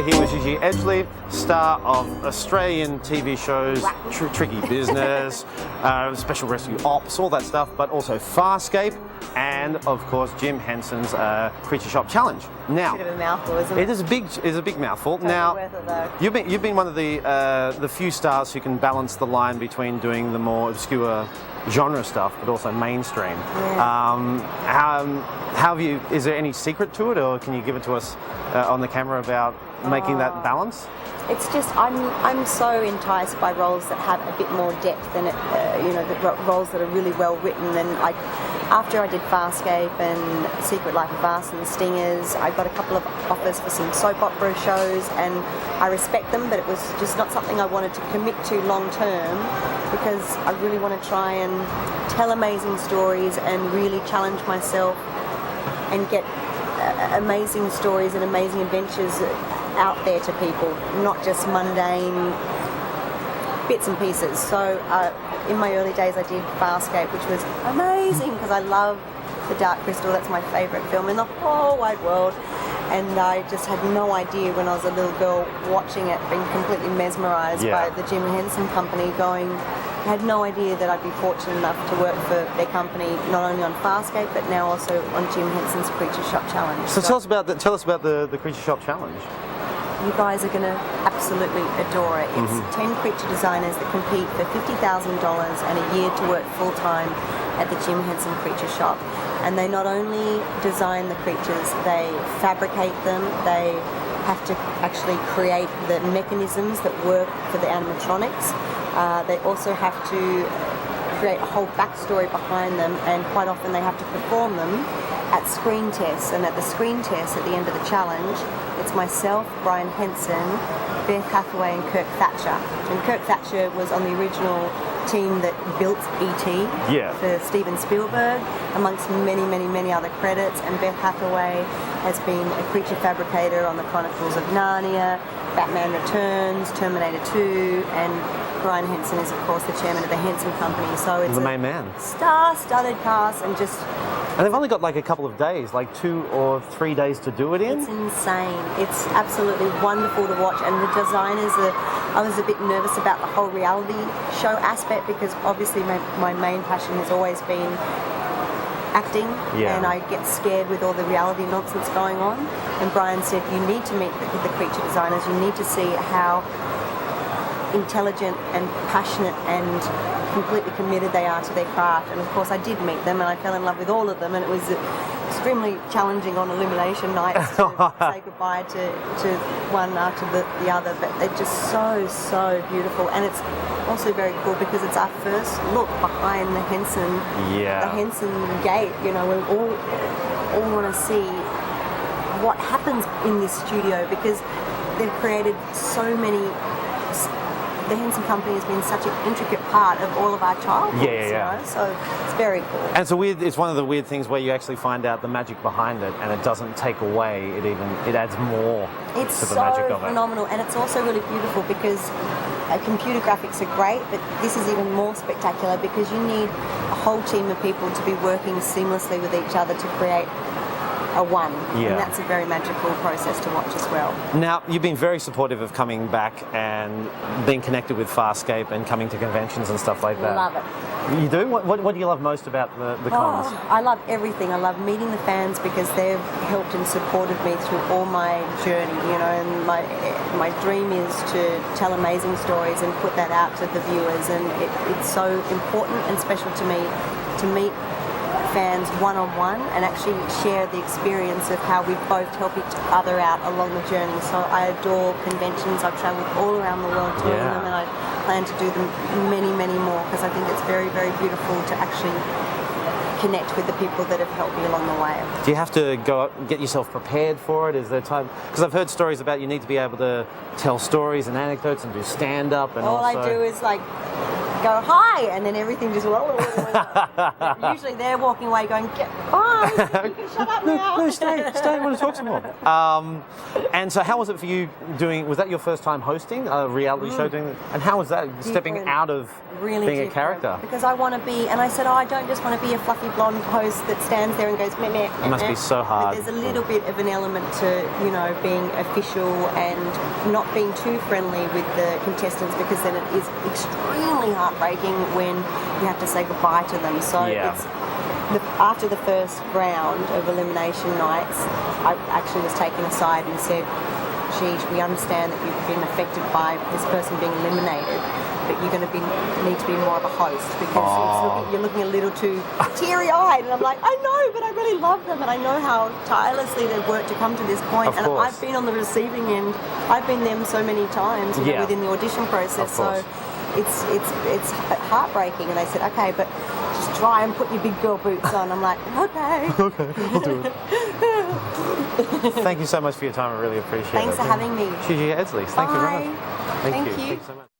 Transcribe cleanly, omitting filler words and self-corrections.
here with Gigi Edgley, star of Australian TV shows Tricky Business, Special Rescue Ops, all that stuff, but also Farscape, and of course Jim Henson's Creature Shop Challenge. Now, bit of a mouthful, isn't it? It is a big mouthful. Totally now, worth it, though. you've been one of the few stars who can balance the line between doing the more obscure genre stuff, but also mainstream. Yeah. How have you? Is there any secret to it, or can you give it to us on the camera about making that balance? It's just I'm so enticed by roles that have a bit more depth and the roles that are really well written. And after I did Farscape and Secret Life of Us and Stingers, I got a couple of offers for some soap opera shows, and I respect them, but it was just not something I wanted to commit to long term, because I really want to try and tell amazing stories and really challenge myself and get amazing stories and amazing adventures out there to people, not just mundane bits and pieces. So in my early days I did Farscape, which was amazing because I love The Dark Crystal. That's my favourite film in the whole wide world, and I just had no idea when I was a little girl watching it, being completely mesmerised by the Jim Henson Company. I had no idea that I'd be fortunate enough to work for their company, not only on Farscape but now also on Jim Henson's Creature Shop Challenge. So tell us about the Creature Shop Challenge. You guys are going to absolutely adore it. It's 10 creature designers that compete for $50,000 and a year to work full-time at the Jim Henson Creature Shop. And they not only design the creatures, they fabricate them, they have to actually create the mechanisms that work for the animatronics. They also have to create a whole backstory behind them, and quite often they have to perform them at screen tests. And at the screen test at the end of the challenge, it's myself, Brian Henson, Beth Hathaway and Kirk Thatcher. And Kirk Thatcher was on the original team that built E.T. for Steven Spielberg, amongst many other credits. And Beth Hathaway has been a creature fabricator on the Chronicles of Narnia, Batman Returns, Terminator 2, and Brian Henson is of course the chairman of the Henson Company. So it's the main man. Star-studded cast, and just... And they've only got like a couple of days, like 2 or 3 days to do it in? It's insane. It's absolutely wonderful to watch, and the designers I was a bit nervous about the whole reality show aspect, because obviously my main passion has always been acting, and I get scared with all the reality nonsense going on. And Brian said, you need to meet the creature designers, you need to see how intelligent and passionate and completely committed they are to their craft. And of course I did meet them, and I fell in love with all of them, and it was extremely challenging on elimination nights to say goodbye to one after the other, but they're just so beautiful. And it's also very cool because it's our first look behind the Henson gate. You know, we all want to see what happens in this studio, because they've created so many. The Henson Company has been such an intricate part of all of our childhoods, you know? So it's very cool. And it's one of the weird things where you actually find out the magic behind it, and it doesn't take away, it adds more to the magic of it. It's so phenomenal, and it's also really beautiful because computer graphics are great, but this is even more spectacular because you need a whole team of people to be working seamlessly with each other to create a one, and that's a very magical process to watch as well. Now, you've been very supportive of coming back and being connected with Farscape and coming to conventions and stuff like that. Love it. You do? What do you love most about the cons? I love everything. I love meeting the fans because they've helped and supported me through all my journey, you know, and my dream is to tell amazing stories and put that out to the viewers, and it's so important and special to me to meet fans one-on-one and actually share the experience of how we both help each other out along the journey. So I adore conventions. I've travelled all around the world doing them, and I plan to do them many more, because I think it's very beautiful to actually connect with the people that have helped me along the way. Do you have to go up and get yourself prepared for it? Is there time? Because I've heard stories about you need to be able to tell stories and anecdotes and do stand-up, and all I do is like go hi, and then everything just usually they're walking away going, get, bye. guys, you can shut up now. No, stay. I want to talk some more. And so, how was it for you doing? Was that your first time hosting a reality show? And how was that stepping out of really being different. a character? Because I want to be, and I said, I don't just want to be a fluffy blonde host that stands there and goes meh meh. It must be so hard. But there's a little bit of an element to being official and not being too friendly with the contestants, because then it is extremely heartbreaking when you have to say goodbye to them. So it's after the first round of elimination nights, I actually was taken aside and said, we understand that you've been affected by this person being eliminated, but you're going to need to be more of a host, because you're looking a little too teary-eyed. And I'm like, I know, but I really love them, and I know how tirelessly they've worked to come to this point. And I've been on the receiving end. I've been them so many times within the audition process. So it's heartbreaking. And they said, okay, but just try and put your big girl boots on. I'm like, okay. Okay, I'll do it. Thank you so much for your time. I really appreciate it. Thanks for having me. Gigi Edgley, thank you very much. Thank you. Thank you so much.